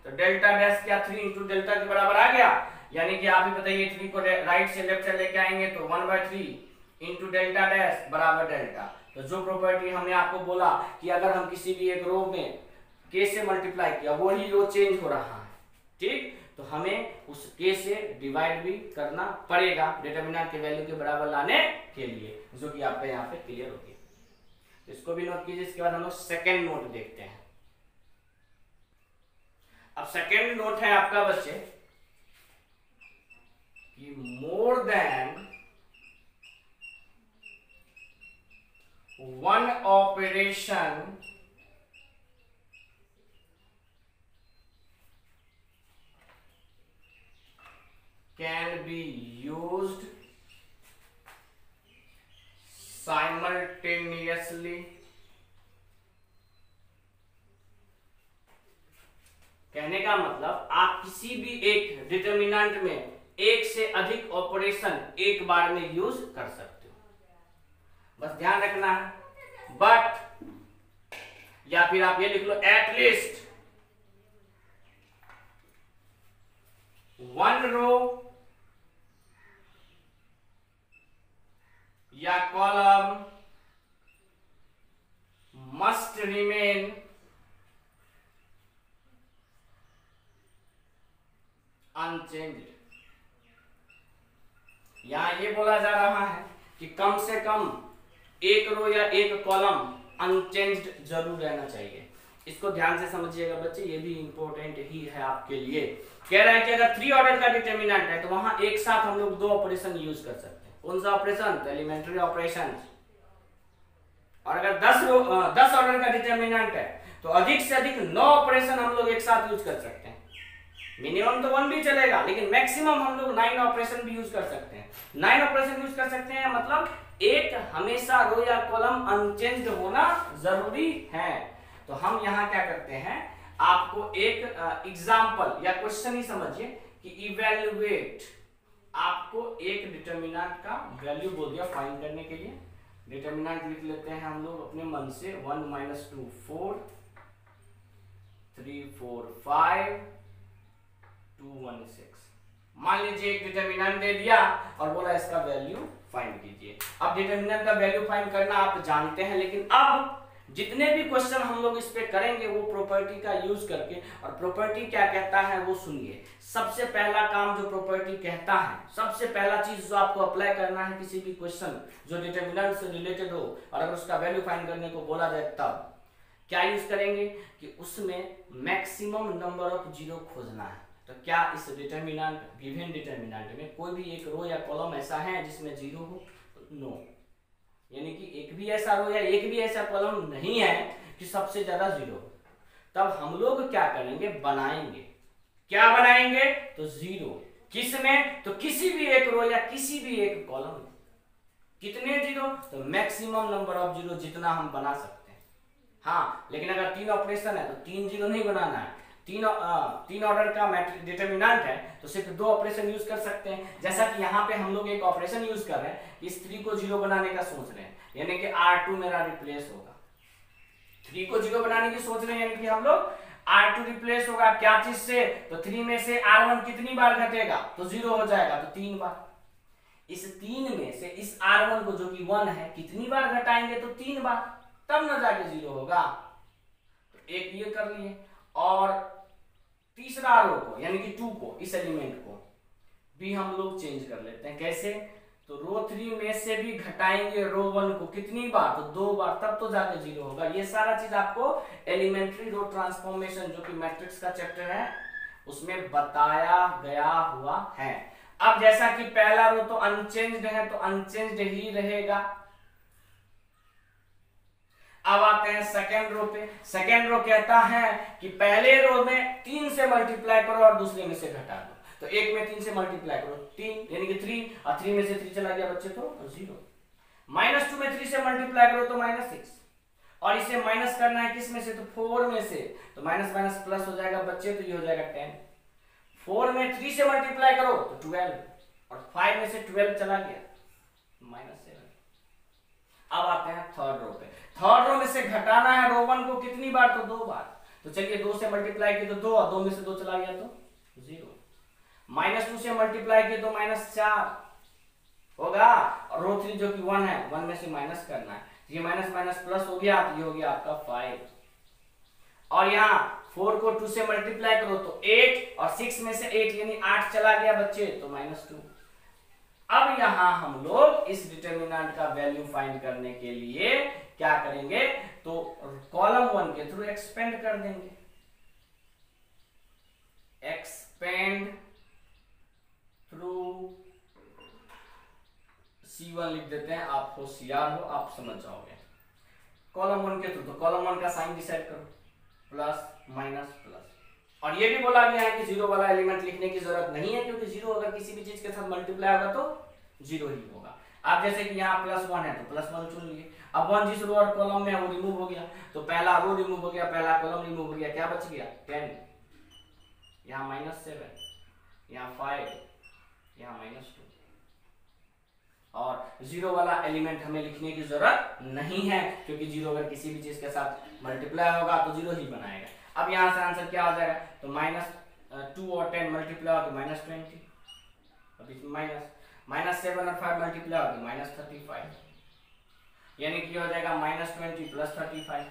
तो डेल्टा डैश क्या 3 इंटू डेल्टा के बराबर आ गया, यानी कि आप ही बताइए 3 को राइट से लेफ्ट से लेके आएंगे तो 1/3 इंटू डेल्टा डैश बराबर डेल्टा। तो जो प्रॉपर्टी हमने आपको बोला कि अगर हम किसी भी एक रो में k से मल्टीप्लाई किया वही रो चेंज हो रहा है, ठीक, तो हमें उस k से डिवाइड भी करना पड़ेगा डिटरमिनेंट के वैल्यू के बराबर लाने के लिए, जो कि आपका यहाँ पे क्लियर होगी। तो इसको भी नोट कीजिए। इसके बाद हम लोग सेकेंड नोट देखते हैं। अब सेकेंड नोट है आपका बच्चे कि more than one operation can be used simultaneously। कहने का मतलब आप किसी भी एक डिटरमिनेंट में एक से अधिक ऑपरेशन एक बार में यूज कर सकते हो, बस ध्यान रखना है। बट या फिर आप ये लिख लो एटलीस्ट 1 रो या कॉलम मस्ट रिमेन अनचेंज्ड। यहां ये बोला जा रहा है कि कम से कम एक रो या एक कॉलम अनचेंज्ड जरूर रहना चाहिए। इसको ध्यान से समझिएगा बच्चे, ये भी इंपॉर्टेंट ही है आपके लिए। कह रहा है कि अगर 3 ऑर्डर का डिटरमिनेंट है तो वहां एक साथ हम लोग 2 ऑपरेशन यूज कर सकते हैं। कौन सा ऑपरेशन? तो एलिमेंट्री ऑपरेशन। और अगर 10 ऑर्डर का डिटरमिनेंट है तो अधिक से अधिक 9 ऑपरेशन हम लोग एक साथ यूज कर सकते हैं। मिनिमम तो 1 भी चलेगा, लेकिन मैक्सिमम हम लोग 9 ऑपरेशन भी यूज कर सकते हैं। 9 ऑपरेशन यूज कर सकते हैं मतलब एक हमेशा रो या कॉलम अनचेंज्ड होना जरूरी है। तो हम यहाँ क्या करते हैं, आपको एक एग्जाम्पल या क्वेश्चन ही समझिए कि इवेल्युएट, आपको एक डिटरमिनेंट का वैल्यू बोल दिया फाइंड करने के लिए। डिटरमिनेंट लिख लेते हैं हम लोग अपने मन से, 1 - 2 4, 3 4 5, 2 1 6। मान लीजिए एक डिटरमिनेंट दे दिया और बोला इसका वैल्यू फाइंड कीजिए। अब डिटरमिनेंट का वैल्यू फाइंड करना आप जानते हैं, लेकिन अब जितने भी क्वेश्चन हम लोग इस पे करेंगे वो प्रॉपर्टी का यूज करके, और प्रॉपर्टी क्या कहता है वो सुनिए। सबसे पहला काम जो प्रॉपर्टी कहता है, सबसे पहला चीज जो आपको अप्लाई करना है किसी भी क्वेश्चन जो डिटरमिनेंट से रिलेटेड हो और अगर उसका वैल्यू फाइंड करने को बोला जाए तब क्या यूज करेंगे कि उसमें मैक्सिमम नंबर ऑफ जीरो खोजना है। तो क्या इस डिटरमिनेंट, गिवन डिटरमिनेंट में कोई भी एक रो या कॉलम ऐसा है जिसमें जीरो हो? नो, यानी कि एक भी ऐसा रो या एक भी ऐसा कॉलम नहीं है कि सबसे ज्यादा जीरो। तब हम लोग क्या करेंगे, बनाएंगे। क्या बनाएंगे? तो जीरो। किसमें? तो किसी भी एक रो या किसी भी एक कॉलम में। कितने जीरो? तो मैक्सिमम नंबर ऑफ जीरो जितना हम बना सकते हैं। हाँ, लेकिन अगर 3 ऑपरेशन है तो 3 जीरो नहीं बनाना है। 3 ऑर्डर का डिटरमिनेंट है तो सिर्फ 2 ऑपरेशन यूज कर सकते हैं। जैसा कि यहाँ पे हम लोग एक ऑपरेशन यूज कर रहे हैं, इस 3 को 0 बनाने का सोच रहे हैं, यानी कि R2 मेरा रिप्लेस होगा। 3 को 0 बनाने की सोच रहे हैं, यानी कि हम लोग R2 रिप्लेस होगा क्या चीज से? तो 3 में से R1 कितनी बार घटेगा? तो 0 हो जाएगा, तो 3 बार। इस 3 में से इस R1 को जो कि 1 है कितनी बार घटाएंगे? तो 3 बार, तब ना जाके 0 होगा। तो एक ये कर लिए, और तीसरा रो को यानी कि 2 को, इस एलिमेंट को भी हम लोग चेंज कर लेते हैं। कैसे? तो रो 3 में से भी घटाएंगे रो 1 को कितनी बार? तो 2 बार, तब तो जाके 0 होगा। ये सारा चीज आपको एलिमेंट्री रो ट्रांसफॉर्मेशन जो कि मैट्रिक्स का चैप्टर है उसमें बताया गया हुआ है। अब जैसा कि पहला रो तो अनचेंज्ड है तो अनचेंज्ड ही रहेगा। अब आते हैं सेकेंड रो पे। सेकेंड रो कहता है कि पहले रो में 3 से मल्टीप्लाई करो और दूसरे में से घटा दो। तो एक में 3 से मल्टीप्लाई करो 3 यानी कि 3, और 3 में से 3 चला गया बच्चे तो 0। -2 में 3 से मल्टीप्लाई करो तो -6, और इसे माइनस करना है किस में से? तो 4 में से, तो माइनस माइनस प्लस हो जाएगा बच्चे, तो ये हो जाएगा 10। 4 में 3 से मल्टीप्लाई करो तो 12, और 5 में से 12 चला गया -7। अब आते हैं थर्ड रो पे। थर्ड रो में से घटाना है रो 1 को कितनी बार? तो 2 बार। तो चलिए 2 से मल्टीप्लाई किए तो 2, और 2 में से 2 चला गया तो 0। -2 से मल्टीप्लाई किए तो -4 होगा, और रो 3 जो कि 1 है 1 में से माइनस करना है, ये माइनस माइनस प्लस हो गया, तो ये हो गया आपका 5। और यहाँ 4 को 2 से मल्टीप्लाई करो तो 8, और 6 में से 8 यानी 8 चला गया बच्चे, तो -2। अब यहां हम लोग इस डिटरमिनेंट का वैल्यू फाइंड करने के लिए क्या करेंगे? तो कॉलम 1 के थ्रू एक्सपेंड कर देंगे। एक्सपेंड थ्रू C1 लिख देते हैं। आप होशियार हो, आप समझ जाओगे। कॉलम 1 के थ्रू, तो कॉलम 1 का साइन डिसाइड करो, प्लस माइनस प्लस। और ये भी बोला गया है कि 0 वाला एलिमेंट लिखने की जरूरत नहीं है, क्योंकि 0 अगर किसी भी चीज के साथ मल्टीप्लाई होगा तो 0 ही होगा। अब जैसे कि यहाँ +1 है तो +1 चुन लिए। अब 1 जिस रो और कॉलम में है वो रिमूव हो गया, तो पहला रो रिमूव हो गया, पहला कॉलम रिमूव हो गया, क्या बच गया? 10। यहाँ -7, यहाँ 5, यहाँ -2। और 0 वाला एलिमेंट हमें लिखने की जरूरत नहीं है, क्योंकि 0 अगर किसी भी चीज के साथ मल्टीप्लाई होगा तो 0 ही बनाएगा। अब यहाँ से आंसर क्या आ जाएगा? तो -2 और 10 मल्टीप्लाई होगी -20, अभी -7 और 5 मल्टीप्लाई होगी -35, यानी कि हो जाएगा -20 + 35,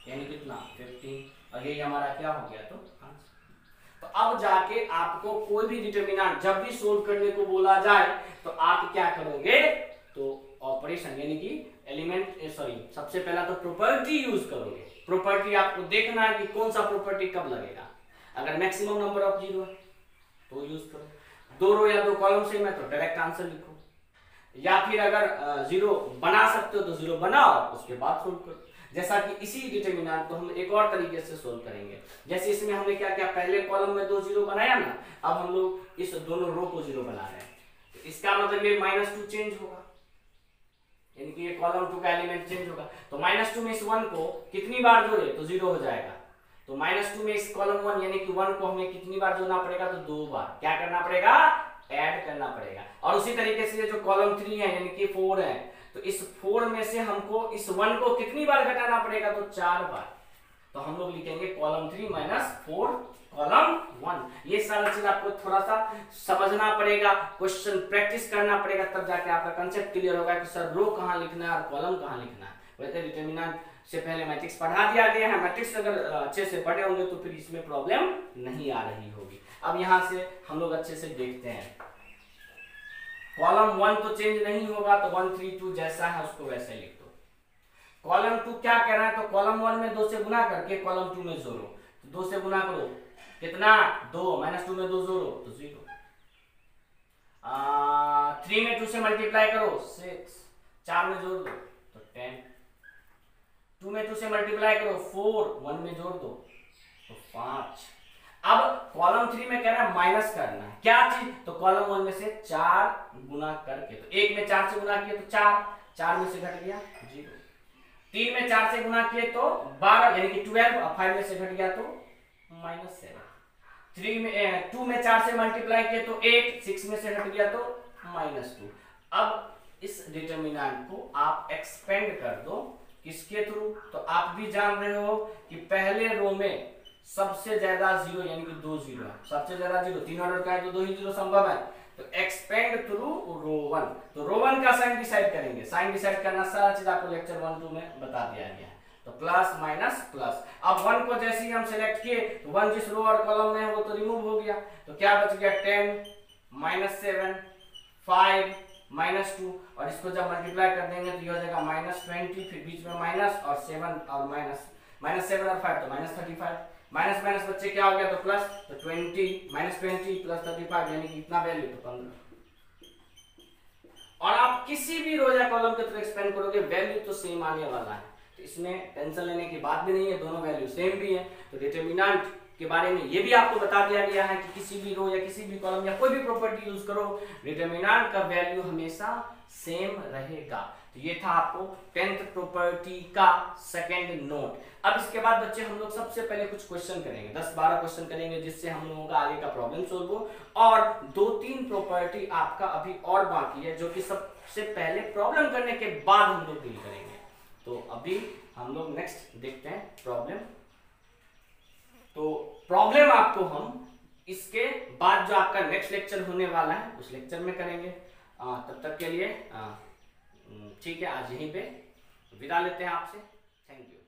यानी कितना? 15। और ये हमारा क्या हो गया? तो आंसर। तो अब जाके आपको कोई भी डिटरमिनेंट जब भी सोल्व करने को बोला जाए तो आप क्या करोगे? तो ऑपरेशन यानी कि एलिमेंट सबसे पहला तो प्रॉपर्टी यूज करोगे। प्रॉपर्टी आपको देखना है कि कौन सा प्रॉपर्टी कब लगेगा। अगर मैक्सिमम नंबर ऑफ जीरो है तो यूज करो, 2 रो या 2 कॉलम से मैं तो डायरेक्ट आंसर लिखो, या फिर अगर जीरो बना सकते हो तो जीरो बनाओ उसके बाद सोल्व करो। जैसा कि इसी डिटरमिनेंट को हम एक और तरीके से सोल्व करेंगे। जैसे इसमें हमने क्या किया, पहले कॉलम में 2 जीरो बनाया ना, अब हम लोग इस दोनों रो को जीरो बना रहे हैं। तो इसका मतलब ये -2 चेंज होगा, यानी कि ये कॉलम 2 का एलिमेंट चेंज होगा। तो -2 में इस 1 को कितनी बार जोड़े तो 0 हो जाएगा। तो -2 में इस कॉलम 1 यानी कि 1 को हमें कितनी बार जोड़ना पड़ेगा, तो 2 बार क्या करना पड़ेगा, ऐड करना पड़ेगा। और उसी तरीके से ये जो कॉलम 3 है यानी कि 4 है, तो इस 4 में से हमको इस 1 को कितनी बार घटाना पड़ेगा, तो 4 बार। तो हम लोग लिखेंगे कॉलम 3 - 4 कॉलम 1। ये सारा चीज आपको थोड़ा सा समझना पड़ेगा, क्वेश्चन प्रैक्टिस करना पड़ेगा, तब जाके आपका कंसेप्ट क्लियर होगा कि सर रो कहाँ लिखना है और कॉलम कहाँ लिखना है। वैसे डिटरमिनेंट से पहले मैट्रिक्स पढ़ा दिया गया है, मैट्रिक्स अगर अच्छे से पढ़े होंगे तो फिर इसमें प्रॉब्लम नहीं आ रही होगी। अब यहाँ से हम लोग अच्छे से देखते हैं। कॉलम 1 तो चेंज नहीं होगा, तो 1 3 2 जैसा है उसको वैसे लिख दो। कॉलम 2 क्या कह रहा है, तो कॉलम 1 में 2 से गुना करके कॉलम 2 में जोड़ो। तो 2 से गुना करो कितना, 2 -2 में 2 जोड़ो तो 0। 3 में 2 से मल्टीप्लाई करो 6, 4 में जोड़ दो तो 10। 2 में 2 से मल्टीप्लाई करो 4, 1 में जोड़ दो तो 5। अब कॉलम 3 में कह रहा है माइनस करना है, क्या चीज, तो कॉलम 1 में से 4 गुना करके, तो 1 में 4 से गुना किए तो 4, 4 में से घट गया 0। 3 में 4 से गुना किए तो 12 यानी कि 12, और 5 में से घट गया तो -7। 3 में 2 में 4 से मल्टीप्लाई किए तो 8, 6 में से घट गया तो -2। अब इस डिटरमिनेंट को आप एक्सपेंड कर दो किसके थ्रू, तो आप भी जान रहे हो कि पहले रो में सबसे ज्यादा 0 यानी कि 2 जीरो है, सबसे ज्यादा 0 3 ऑर्डर का है तो 2 ही जीरो संभव है। तो एक्सपेंड थ्रू रो 1, तो रो 1 का साइन डिसाइड करेंगे। साइन डिसाइड करना सारा चीज आपको लेक्चर 1 2 में बता दिया गया है। तो प्लस माइनस प्लस। अब 1 को जैसे ही हम सिलेक्ट किए तो 1 जिस रो और कॉलम में है वो तो रिमूव हो गया, तो क्या बच गया 10 -7 5 -2, और इसको जब मल्टीप्लाई कर देंगे तो ये हो जाएगा -20, फिर बीच में माइनस और 7 और -7 और 5 तो -35, माइनस माइनस बच्चे क्या हो गया तो प्लस, तो 20 -20 + 35 यानी कि इतना वैल्यू तो 15। और आप किसी भी रो या कॉलम के थ्रू एक्सपेंड करोगे वैल्यू तो सेम आने वाला है, तो इसमें टेंशन लेने की बात भी नहीं है, दोनों वैल्यू सेम भी है। तो डिटरमिनेंट के बारे में ये भी आपको बता दिया गया है कि किसी भी रो या किसी भी कॉलम या कोई भी प्रॉपर्टी यूज करो डिटरमिनेंट का वैल्यू हमेशा सेम रहेगा। तो ये था आपको 10th प्रॉपर्टी का सेकंड नोट। अब इसके बाद बच्चे हम लोग सबसे पहले कुछ क्वेश्चन करेंगे, 10-12 क्वेश्चन करेंगे जिससे हम लोगों का आगे का प्रॉब्लम सोल्व हो, और 2-3 प्रॉपर्टी आपका अभी और बाकी है जो कि सबसे पहले प्रॉब्लम करने के बाद हम लोग डील करेंगे। तो अभी हम लोग नेक्स्ट देखते हैं प्रॉब्लम। तो प्रॉब्लम आपको हम इसके बाद जो आपका नेक्स्ट लेक्चर होने वाला है उस लेक्चर में करेंगे। तब तक के लिए ठीक है, आज यहीं पे विदा लेते हैं आपसे। Thank you.